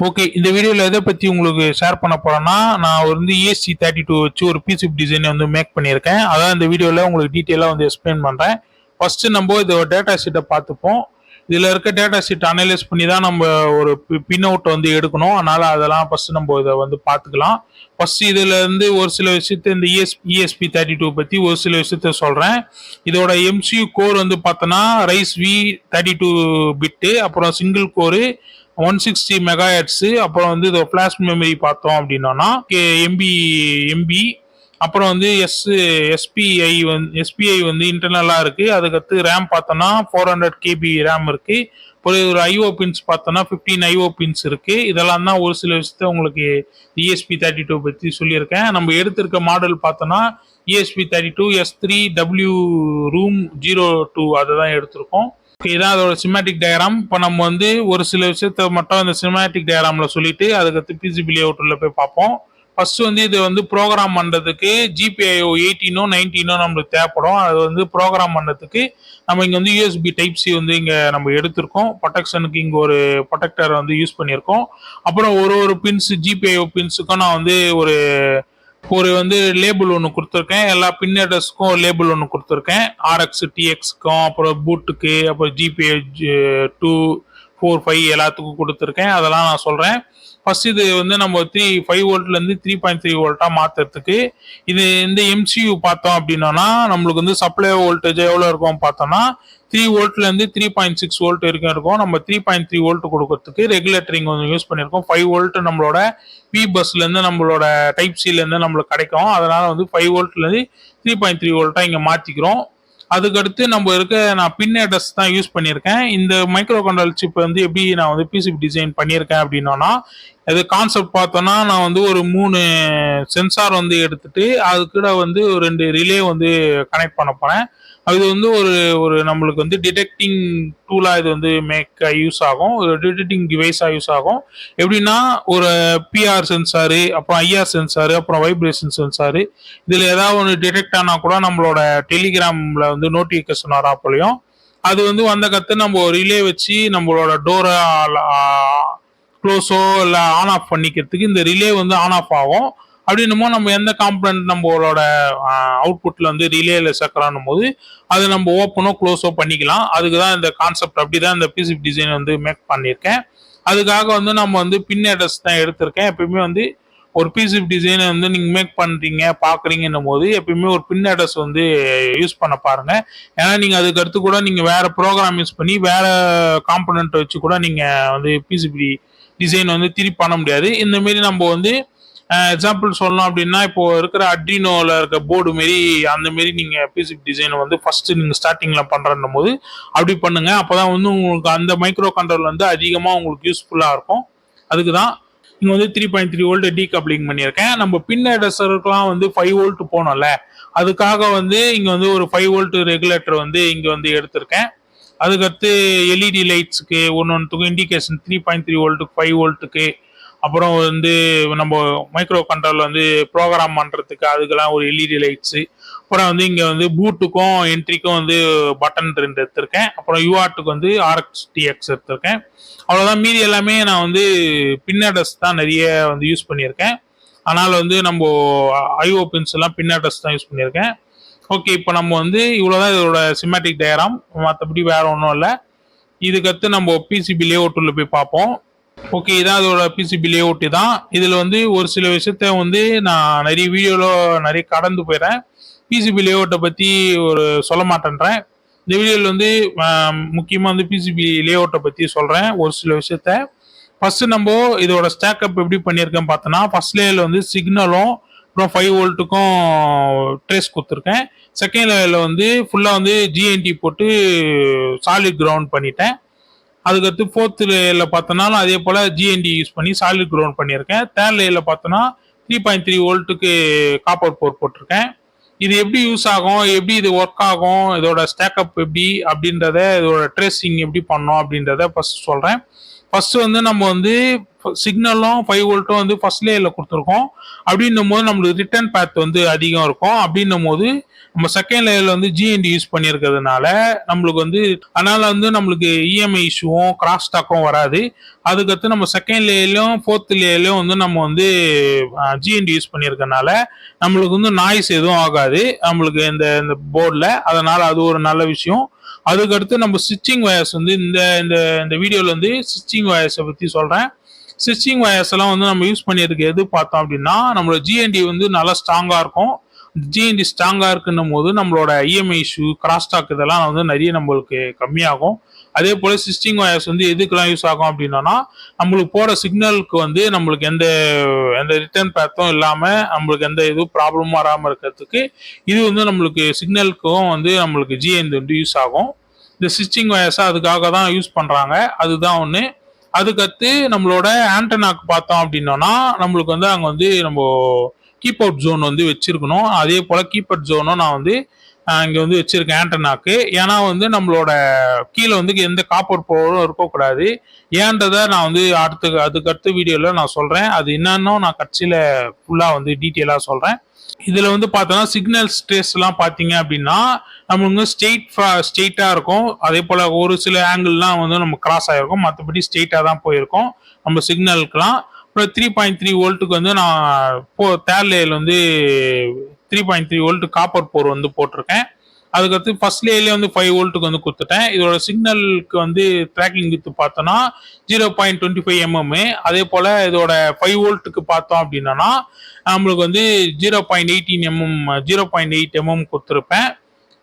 Okay. இந்த வீடியோல எத பத்தி உங்களுக்கு ஷேர் பண்ண போறேன்னா, நான் வந்து ESP32 வச்சு ஒரு பிசிபி டிசைன் வந்து மேக் பண்ணியிருக்கேன். அதான் இந்த வீடியோல உங்களுக்கு டீட்டெயிலா வந்து எக்ஸ்பிளைன் பண்றேன். ஃபர்ஸ்ட் நம்ப இதோட டேட்டா ஷீட்ட பார்த்துப்போம். இதுல இருக்க டேட்டா ஷீட் அனலைஸ் பண்ணி தான் நம்ம ஒரு பின் அவுட் வந்து எடுக்கணும். அதனால அதெல்லாம் ஃபர்ஸ்ட் நம்ம இத வந்து பார்த்துக்கலாம். ஃபர்ஸ்ட் இதுல இருந்து ஒரு சில விஷயத்த இந்த ESP32 பத்தி ஒரு சில விஷயத்த சொல்றேன். இதோட MCU கோர் வந்து பார்த்தோன்னா ரைஸ் V32 பிட்டு, அப்புறம் சிங்கிள் கோரு 160 மெகாஹெர்ட்ஸ், அப்புறம் வந்து இதோ ஃபிளாஷ் மெமரி பார்த்தோம் அப்படின்னோம்னா எம்பி, அப்புறம் வந்து எஸ்பிஐ வந்து இன்டர்னலா இருக்கு. அதுக்கடுத்து ரேம் பார்த்தோம்னா 400 KB ரேம் இருக்கு. ஒரு ஐஓ பின்ஸ் பார்த்தோம்னா 15 ஐஓ பின்ஸ் இருக்கு. இதெல்லாம் தான் ஒரு சில விஷயத்த உங்களுக்கு ESP32 பத்தி சொல்லியிருக்கேன். நம்ம எடுத்திருக்க மாடல் பார்த்தோம்னா ESP32 S3W Room 02 அதை தான் எடுத்திருக்கோம். இதான் அதோட சிமேட்டிக் டயக்ராம். இப்போ நம்ம வந்து ஒரு சில விஷயத்த மட்டும் அந்த சிமேட்டிக் டயக்ராம்ல சொல்லிட்டு அதுக்கடுத்து பிசிபி லேஅவுட்ல போய் பார்ப்போம். ஃபர்ஸ்ட் வந்து இது வந்து ப்ரோக்ராம் பண்றதுக்கு GPIO 18 19 நம்மளுக்கு தேவைப்படும். அது வந்து ப்ரோக்ராம் பண்றதுக்கு நம்ம இங்க வந்து USB டைப் C வந்து இங்க நம்ம எடுத்திருக்கோம். ப்ரொடெக்ஷனுக்கு இங்க ஒரு ப்ரொடெக்டர் வந்து யூஸ் பண்ணியிருக்கோம். அப்புறம் ஒரு பின்ஸ் GPIO பின்ஸுக்கும் நான் வந்து ஒரு வந்து லேபிள் ஒன்று கொடுத்துருக்கேன். எல்லா பின் அட்ரஸ்க்கும் லேபிள் ஒன்று கொடுத்துருக்கேன். RX TXக்கும், அப்புறம் பூட்டுக்கு, அப்புறம் GPA 2 4 5 எல்லாத்துக்கும் கொடுத்துருக்கேன். அதெல்லாம் நான் சொல்றேன். ஃபர்ஸ்ட் இது வந்து நம்ம 5 வோல்ட்லேருந்து 3.3 வோல்ட்டா மாற்றுறதுக்கு இது இந்த MCU பார்த்தோம் அப்படின்னா நம்மளுக்கு வந்து சப்ளை வோல்டேஜ் எவ்வளோ இருக்கும் பார்த்தோம்னா 3 வோல்ட்லேருந்து 3.6 வோல்ட் வரைக்கும் இருக்கும். நம்ம 3.3 வோல்ட் கொடுக்கறதுக்கு ரெகுலேட்டரிங் கொஞ்சம் யூஸ் பண்ணியிருக்கோம். 5 வோல்ட் நம்மளோட பி பஸ்லேருந்து நம்மளோட டைப் சிலேருந்து நம்மளுக்கு கிடைக்கும். அதனால வந்து 5 வோல்ட்லேருந்து 3.3 வோல்ட்டா இங்கே மாற்றிக்கிறோம். அதுக்கடுத்து நம்ம நான் பின் அட்ரஸ் தான் யூஸ் பண்ணியிருக்கேன். இந்த மைக்ரோ கண்ட்ரோல் சிப் வந்து எப்படி நான் வந்து பிசிபி டிசைன் பண்ணியிருக்கேன் அப்படின்னா, அது கான்செப்ட் பார்த்தோன்னா நான் வந்து ஒரு 3 சென்சார் வந்து எடுத்துட்டு அது கூட வந்து 2 ரிலே வந்து கனெக்ட் பண்ண போறேன். அது வந்து ஒரு நம்மளுக்கு வந்து டிடெக்டிங் டூலா இது வந்து யூஸ் ஆகும். ஒரு டிடெக்டிங் டிவைஸா யூஸ் ஆகும். எப்படின்னா ஒரு PR சென்சாரு, அப்புறம் IR சென்சாரு, அப்புறம் வைப்ரேஷன் சென்சாரு, இதுல ஏதாவது ஒன்று டிடெக்ட் ஆனா கூட நம்மளோட டெலிகிராம்ல வந்து நோட்டிபிகேஷன் வராப்பலையும் அது வந்து வந்த கத்து நம்ம ரிலே வச்சு நம்மளோட டோரை க்ளோஸோ இல்லை ஆன் ஆஃப் பண்ணிக்கிறதுக்கு இந்த ரிலே வந்து ஆன் ஆஃப் ஆகும். அப்படின்னுமோ நம்ம எந்த காம்பனன்ட் நம்மளோட அவுட்புட்ல வந்து ரிலேல சேர்க்கறான்னும் போது அதை நம்ம ஓப்பனோ க்ளோஸோ பண்ணிக்கலாம். அதுக்கு தான் இந்த கான்செப்ட், அப்படிதான் இந்த பிசிபி டிசைன் வந்து மேக் பண்ணியிருக்கேன். அதுக்காக வந்து நம்ம வந்து பின் அட்ரஸ் தான் எடுத்திருக்கேன். எப்பயுமே வந்து ஒரு பிசிபி டிசைனை வந்து நீங்கள் மேக் பண்ணுறீங்க பார்க்குறீங்கன்னும் போது எப்பயுமே ஒரு பின் அட்ரஸ் வந்து யூஸ் பண்ண பாருங்க. ஏன்னா நீங்கள் அதுக்கு அடுத்து கூட நீங்கள் வேற ப்ரோக்ராம் யூஸ் பண்ணி வேற காம்பனன்ட் வச்சு கூட நீங்கள் வந்து பிசிபி டிசைன் வந்து திருப்பி பண்ண முடியாது. இந்த மாரி நம்ம வந்து எக்ஸாம்பிள் சொல்லணும் அப்படின்னா இப்போ இருக்கிற அட்ரினோவில் இருக்க போர்டு மாரி அந்த மாரி நீங்கள் பிசிபி டிசைனை வந்து ஃபர்ஸ்ட் நீங்கள் ஸ்டார்டிங்கில் பண்ணுறன்னும் போது அப்படி பண்ணுங்க. அப்போதான் வந்து உங்களுக்கு அந்த மைக்ரோ கண்ட்ரோல் வந்து அதிகமாக உங்களுக்கு யூஸ்ஃபுல்லாக இருக்கும். அதுக்கு தான் இங்கே வந்து 3.3 வோல்ட் டீகப்ளிங் பண்ணியிருக்கேன். நம்ம பின் அட்ரஸருக்குலாம் வந்து 5 வோல்ட் போனோம்ல, அதுக்காக வந்து இங்கே வந்து ஒரு 5 வோல்ட் ரெகுலேட்டர் வந்து இங்கே வந்து எடுத்திருக்கேன். அதுக்கடுத்து எல்இடி லைட்ஸுக்கு ஒன்றுத்துக்கும் இண்டிகேஷன் 3.3 வோல்ட்டுக்கு 5 வோல்ட்டுக்கு, அப்புறம் வந்து நம்ம மைக்ரோ கண்ட்ரோல் வந்து ப்ரோக்ராம் பண்ணுறதுக்கு அதுக்கெல்லாம் ஒரு எல்இடி லைட்ஸு, அப்புறம் வந்து இங்கே வந்து பூட்டுக்கும் என்ட்ரிக்கும் வந்து பட்டன் 2 எடுத்திருக்கேன். அப்புறம் யூஆர்ட்டுக்கு வந்து RX TX எடுத்திருக்கேன். அவ்வளோதான். மீதி எல்லாமே நான் வந்து பின் அட்ரஸ் தான் நிறைய வந்து யூஸ் பண்ணியிருக்கேன். அதனால் வந்து நம்ம ஐஓ பின்ஸ் எல்லாம் பின் அட்ரஸ் தான் யூஸ் பண்ணியிருக்கேன். ஓகே, இப்போ நம்ம வந்து இவ்வளோதான் இதோட சிமேட்டிக் டயக்ராம். மற்றபடி வேற ஒன்றும் இல்லை. இதுக்கடுத்து நம்ம பிசிபி லேஅவுட்டில் போய் பார்ப்போம். ஓகே, இதான் அதோட பிசிபி லேஅவுட் தான். இதில் வந்து ஒரு சில விஷயத்த வந்து நான் நிறைய வீடியோவில் நிறைய கடந்து போயிடுறேன். பிசிபி லேஅவுட்டை பற்றி சொல்ல மாட்டேன்றேன். இந்த வீடியோவில் வந்து முக்கியமாக வந்து பிசிபி லேஅவுட்டை பற்றி சொல்கிறேன் ஒரு சில விஷயத்த. ஃபர்ஸ்ட் நம்ம இதோட ஸ்டாக்அப் எப்படி பண்ணியிருக்கேன் பார்த்தோன்னா, ஃபர்ஸ்ட் லேயரில் வந்து சிக்னலும் அப்புறம் 5 வோல்ட்டுக்கும் ட்ரேஸ் கொடுத்துருக்கேன். செகண்ட் லேயரில் வந்து ஃபுல்லாக வந்து ஜிஎன்டி போட்டு சாலிட் கிரவுண்ட் பண்ணிட்டேன். அதுக்கடுத்து ஃபோர்த் லேயரில் பார்த்தோன்னாலும் அதே போல் ஜிஎன்டி யூஸ் பண்ணி சாலிட் கிரவுண்ட் பண்ணியிருக்கேன். தேர்ட் லேயரில் பார்த்தோன்னா 3.3 வோல்ட்டுக்கு காப்பர் போர்ட் போட்டிருக்கேன். இது எப்படி யூஸ் ஆகும், எப்படி இது ஒர்க் ஆகும், இதோட ஸ்டாக்அப் எப்படி அப்படின்றத, இதோட ட்ரேசிங் எப்படி பண்ணோம் அப்படின்றத ஃபர்ஸ்ட் சொல்கிறேன். ஃபர்ஸ்ட் வந்து நம்ம வந்து சிக்னலும் 5 வோல்ட்டும் வந்து ஃபர்ஸ்ட் லேயர்ல கொடுத்துருக்கோம். அப்படின்னும் போது நம்மளுக்கு ரிட்டர்ன் பேத் வந்து அதிகம் இருக்கும். அப்படின்னும் போது நம்ம செகண்ட் லேயர்ல வந்து ஜிஎன்டி யூஸ் பண்ணியிருக்கிறதுனால நம்மளுக்கு வந்து அதனால வந்து நம்மளுக்கு இஎம்ஐ இஷ்யூவும் கிராஸ் ஸ்டாக்கும் வராது. அதுக்கடுத்து நம்ம செகண்ட் லேயர்லயும் ஃபோர்த் லேயர்லயும் வந்து நம்ம வந்து ஜிஎன்டி யூஸ் பண்ணியிருக்கனால நம்மளுக்கு வந்து நாய்ஸ் எதுவும் ஆகாது நம்மளுக்கு இந்த இந்த போர்டில். அதனால அது ஒரு நல்ல விஷயம். அதுக்கடுத்து நம்ம ஸ்டிச்சிங் வயர்ஸ் வந்து இந்த இந்த இந்த வீடியோவில் வந்து ஸ்டிச்சிங் வயர்ஸை பற்றி சொல்கிறேன். ஸ்டிச்சிங் வயர்ஸ் எல்லாம் வந்து நம்ம யூஸ் பண்ணியிருக்கு எது பார்த்தோம் அப்படின்னா நம்மளோட ஜிஎன்டி வந்து நல்லா ஸ்ட்ராங்காக இருக்கும். ஜிஎன்டி ஸ்ட்ராங்காக இருக்குன்னும் போது நம்மளோட இஎம்ஐ இஷ்யூ கிராஸ் ஸ்டாக் இதெல்லாம் வந்து நிறைய நம்மளுக்கு கம்மியாகும். அதே போல ஸ்டிச்சிங் வயர்ஸ் வந்து எதுக்கெல்லாம் யூஸ் ஆகும் அப்படின்னா நம்மளுக்கு போற சிக்னலுக்கு வந்து நம்மளுக்கு எந்த எந்த ரிட்டர்ன் பேத்தும் இல்லாம நம்மளுக்கு எந்த எதுவும் ப்ராப்ளமும் வராமல் இருக்கிறதுக்கு இது வந்து நம்மளுக்கு சிக்னலுக்கும் வந்து நம்மளுக்கு ஜிஎன்டி வந்து யூஸ் ஆகும். இந்த ஸ்டிச்சிங் வயர்ஸை அதுக்காக தான் யூஸ் பண்றாங்க. அதுதான் ஒன்று. அதுக்கடுத்து நம்மளோட ஆண்டனாக்கு பார்த்தோம் அப்படின்னோம்னா நம்மளுக்கு வந்து அங்கே வந்து நம்ம கீப் அவுட் ஜோன் வந்து வச்சிருக்கணும். அதே போல கீப் அவுட் ஜோனும் நான் வந்து இங்க வந்து வச்சிருக்கேன் ஆண்டனாக்கு. ஏன்னா வந்து நம்மளோட கீழே வந்து எந்த காப்பர் போரும் இருக்கக்கூடாது. ஏன்றதை நான் வந்து அதுக்கடுத்த வீடியோல நான் சொல்றேன். அது என்னன்னு நான் கட்சியில ஃபுல்லா வந்து டீட்டெயிலா சொல்றேன். இதுல வந்து பார்த்தோம்னா சிக்னல் ஸ்ட்ரெஸ் எல்லாம் பாத்தீங்க அப்படின்னா நம்மளுக்கு ஸ்ட்ரெயிட்டா இருக்கும். அதே போல ஒரு சில ஆங்கிள்லாம் வந்து நம்ம கிராஸ் ஆயிருக்கும். மற்றபடி ஸ்ட்ரெயிட்டா தான் போயிருக்கும் நம்ம சிக்னலுக்குலாம். அப்புறம் 3.3 வோல்ட்டுக்கு வந்து நான் தேர்ட் லேயர்ல வந்து 3.3 வோல்ட் காப்பர் போர் வந்து போட்டிருக்கேன். அதுக்கடுத்து ஃபர்ஸ்ட் லேயர்லேயே வந்து 5 வோல்ட்டுக்கு வந்து கொடுத்துட்டேன். இதோட சிக்னலுக்கு வந்து ட்ராக்கிங் வித்து பார்த்தோன்னா 0.25 mm. அதே போல் இதோட 5 வோல்ட்டுக்கு பார்த்தோம் அப்படின்னா நம்மளுக்கு வந்து 0.18 mm 0.8 mm கொடுத்துருப்பேன்.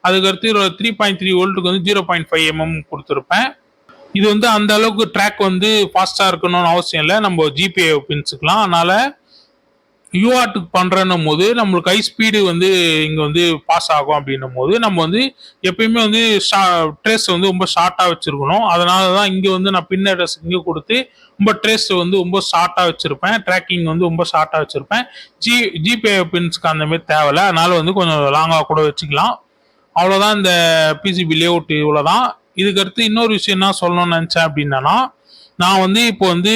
அதுக்கடுத்து இதோட 3.3 வோல்ட்டுக்கு வந்து 0.5 mm கொடுத்துருப்பேன். இது வந்து அந்த அளவுக்கு ட்ராக் வந்து ஃபாஸ்ட்டாக இருக்கணும்னு அவசியம் இல்லை நம்ம ஜிபிஏ பின்ஸுக்கலாம். அதனால யூஆர்ட்டுக்கு பண்ணுறன்னும் போது நம்மளுக்கு ஹை ஸ்பீடு வந்து இங்கே வந்து பாஸ் ஆகும் அப்படின்னும் போது நம்ம வந்து எப்பயுமே வந்து ட்ரேஸ் வந்து ரொம்ப ஷார்ட்டாக வச்சுருக்கணும். அதனால தான் இங்கே வந்து நான் பின் அட்ரஸ் இங்கே கொடுத்து ரொம்ப ட்ரேஸ் வந்து ரொம்ப ஷார்ட்டாக வச்சுருப்பேன். ட்ராக்கிங் வந்து ரொம்ப ஷார்ட்டாக வச்சுருப்பேன். ஜிபே பின்ஸ்க்கு அந்தமாரி தேவையில்லை. அதனால வந்து கொஞ்சம் லாங்காக கூட வச்சுக்கலாம். அவ்வளோதான் இந்த பிசிபி லேஅவுட் இவ்வளோதான். இதுக்கடுத்து இன்னொரு விஷயம் என்ன சொல்லணும்னு நினச்சேன் அப்படின்னா நான் வந்து இப்போ வந்து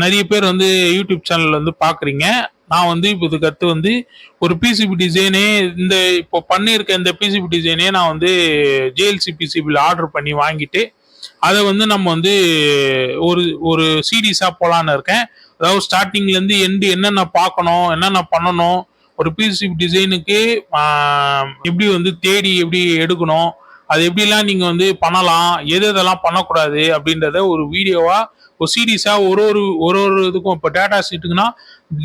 நிறைய பேர் வந்து யூடியூப் சேனல் வந்து பார்க்குறீங்க. நான் வந்து இப்போ இதுக்கடுத்து வந்து ஒரு பிசிபி டிசைனே இந்த இப்போ பண்ணியிருக்க இந்த பிசிபி டிசைனே நான் வந்து ஜேஎல்சி பிசிபியில் ஆர்டர் பண்ணி வாங்கிட்டு அதை வந்து நம்ம வந்து ஒரு ஒரு சீரீஸாக போகலான்னு இருக்கேன். அதாவது ஸ்டார்டிங்லேருந்து எண்டு என்னென்ன பார்க்கணும் என்னென்ன பண்ணணும் ஒரு பிசிபி டிசைனுக்கு எப்படி வந்து தேடி எப்படி எடுக்கணும் அது எப்படிலாம் நீங்கள் வந்து பண்ணலாம் எது எதெல்லாம் பண்ணக்கூடாது அப்படின்றத ஒரு வீடியோவாக ஒரு சீரீஸாக ஒரு ஒரு ஒரு ஒரு இதுக்கும் இப்போ டேட்டா ஷீட்டுக்குன்னா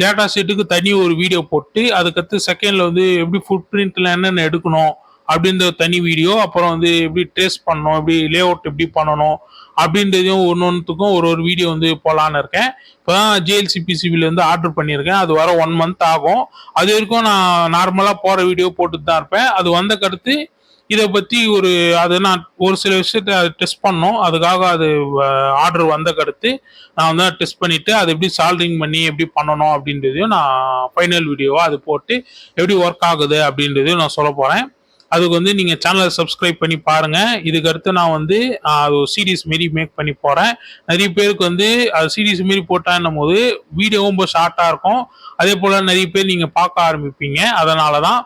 டேட்டா ஷீட்டுக்கு தனி ஒரு வீடியோ போட்டு அதுக்கடுத்து செகண்டில் வந்து எப்படி ஃபுட் பிரிண்ட்டில் என்னென்ன எடுக்கணும் அப்படின்ற தனி வீடியோ, அப்புறம் வந்து எப்படி ட்ரேஸ் பண்ணணும் எப்படி லேஅவுட் எப்படி பண்ணணும் அப்படின்றதையும் ஒன்றுத்துக்கும் ஒரு ஒரு வீடியோ வந்து போகலான்னு இருக்கேன். இப்போ தான் ஜேஎல்சி பிசிபியில் வந்து ஆர்டர் பண்ணியிருக்கேன். அது வர 1 month ஆகும். அது வரைக்கும் நான் நார்மலாக போகிற வீடியோ போட்டுட்டு தான் இருப்பேன். அது வந்த கடுத்து இதை பற்றி அது நான் ஒரு சில விஷயத்த டெஸ்ட் பண்ணோம். அதுக்காக அது ஆர்டர் வந்த கடுத்து நான் வந்து டெஸ்ட் பண்ணிவிட்டு அதை எப்படி சால்ரிங் பண்ணி எப்படி பண்ணணும் அப்படின்றதையும் நான் ஃபைனல் வீடியோவாக அது போட்டு எப்படி ஒர்க் ஆகுது அப்படின்றதையும் நான் சொல்ல போகிறேன். அதுக்கு வந்து நீங்கள் சேனலை சப்ஸ்கிரைப் பண்ணி பாருங்கள். இதுக்கு அடுத்து நான் வந்து அது சீரீஸ் மாரி மேக் பண்ணி போகிறேன். நிறைய பேருக்கு வந்து அது சீரீஸ் மாரி போட்டான்னும் போது வீடியோ ரொம்ப ஷார்ட்டாக இருக்கும். அதே போல் நிறைய பேர் நீங்கள் பார்க்க ஆரம்பிப்பீங்க. அதனால தான்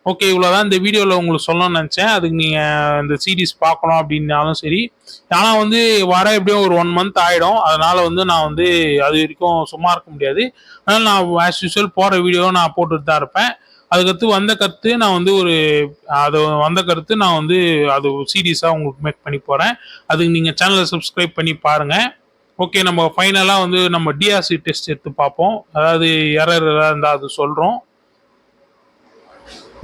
ஓகே இவ்வளோதான் இந்த வீடியோவில் உங்களுக்கு சொல்லணும்னு நினச்சேன். அதுக்கு நீங்கள் இந்த சீரீஸ் பார்க்கணும் அப்படின்னாலும் சரி. ஆனால் வந்து வர எப்படியும் ஒரு 1 month ஆகிடும். அதனால் வந்து நான் வந்து அது வரைக்கும் சும்மா இருக்க முடியாது. அதனால் நான் ஆஸ் யூஸ்வல் போகிற வீடியோ நான் போட்டுட்டு தான் இருப்பேன். அதுக்கடுத்து வந்த கருத்து நான் வந்து நான் வந்து அது சீரீஸாக உங்களுக்கு மேக் பண்ணி போகிறேன். அதுக்கு நீங்கள் சேனலை சப்ஸ்கிரைப் பண்ணி பாருங்கள். ஓகே நம்ம ஃபைனலாக வந்து நம்ம டிஆர்சி டெஸ்ட் எடுத்து பார்ப்போம். அதாவது எரர் ஏதாவது இருந்தால் அது சொல்கிறோம்.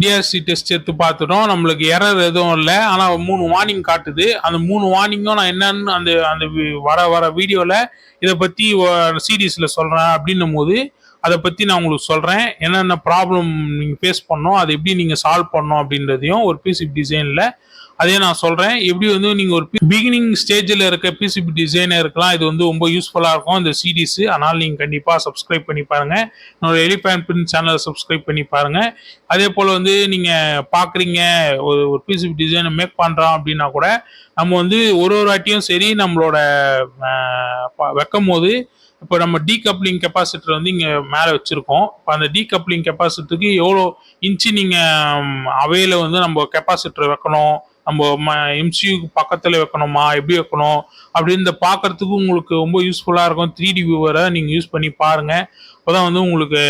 டிஆர்சி டெஸ்ட் எடுத்து பார்த்துட்டோம். நம்மளுக்கு எரர் எதுவும் இல்லை. ஆனால் 3 வார்னிங் காட்டுது. அந்த 3 வார்னிங்கும் நான் என்னன்னு அந்த அந்த வர வீடியோவில் இதை பற்றி சீரீஸில் சொல்கிறேன் அப்படின்னும் போது அதை பற்றி நான் உங்களுக்கு சொல்கிறேன். என்னென்ன ப்ராப்ளம் நீங்கள் ஃபேஸ் பண்ணணும் அதை எப்படி நீங்கள் சால்வ் பண்ணணும் அப்படின்றதையும் ஒரு பிசிபி டிசைனில் அதே நான் சொல்கிறேன். எப்படி வந்து நீங்கள் ஒரு பிகினிங் ஸ்டேஜில் இருக்க பிசிபி டிசைனருக்குலாம் இது வந்து ரொம்ப யூஸ்ஃபுல்லாக இருக்கும் இந்த சீரீஸு. அதனால் நீங்கள் கண்டிப்பாக சப்ஸ்கிரைப் பண்ணி பாருங்கள். என்னோட எலிஃபேண்ட் பிரிண்ட் சேனலை சப்ஸ்கிரைப் பண்ணி பாருங்கள். அதே போல் வந்து நீங்கள் பார்க்குறீங்க ஒரு பிசிபி டிசைனை மேக் பண்ணுறோம் அப்படின்னா கூட நம்ம வந்து ஒரு வாட்டியும் சரி நம்மளோட வைக்கும் போது இப்போ நம்ம டீகப்ளிங் கெப்பாசிட்டர் வந்து இங்கே மேலே வச்சுருக்கோம். இப்போ அந்த டீகப்ளிங் கெப்பாசிட்டருக்கு எவ்வளோ இன்ச்சு நீங்கள் அவையில் வந்து நம்ம கெப்பாசிட்டர் வைக்கணும், நம்ம எம்சியூக்கு பக்கத்தில் வைக்கணுமா, எப்படி வைக்கணும் அப்படின்னு பார்க்கறதுக்கு உங்களுக்கு ரொம்ப யூஸ்ஃபுல்லாக இருக்கும். 3D வியூவரை நீங்கள் யூஸ் பண்ணி பாருங்கள். அப்போ தான் வந்து உங்களுக்கு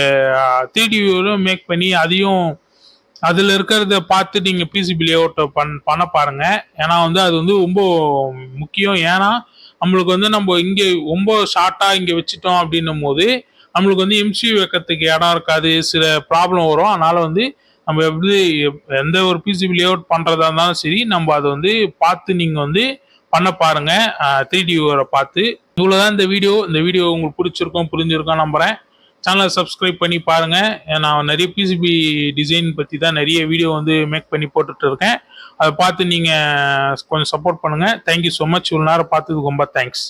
3D வியூவரும் மேக் பண்ணி அதையும் அதில் இருக்கிறத பார்த்து நீங்கள் பிசிபி லேஅவுட்டை பண்ண பாருங்க. ஏன்னா வந்து அது வந்து ரொம்ப முக்கியம். ஏன்னா நம்மளுக்கு வந்து நம்ம இங்கே ரொம்ப ஷார்ட்டாக இங்கே வச்சுட்டோம் அப்படின்னும் போது நம்மளுக்கு வந்து எம்சியூ வைக்கிறதுக்கு இடம் இருக்காது, சில ப்ராப்ளம் வரும். அதனால வந்து நம்ம எப்படி எந்த ஒரு பிசிபி லேஅவுட் பண்ணுறதா இருந்தாலும் சரி, நம்ம அதை வந்து பார்த்து நீங்கள் வந்து பண்ண பாருங்க 3D வியூவரை பார்த்து. இவ்வளோதான் இந்த வீடியோ. இந்த வீடியோ உங்களுக்கு பிடிச்சிருக்கும், புரிஞ்சிருக்கும் நம்புகிறேன். சேனலை சப்ஸ்கிரைப் பண்ணி பாருங்க. நான் நிறைய பிசிபி டிசைன் பற்றி தான் நிறைய வீடியோ வந்து மேக் பண்ணி போட்டுட்டு இருக்கேன். அதை பார்த்து நீங்கள் கொஞ்சம் சப்போர்ட் பண்ணுங்கள். Thank you so much. இவ்வளோ நேரம் பார்த்ததுக்கு ரொம்ப தேங்க்ஸ்.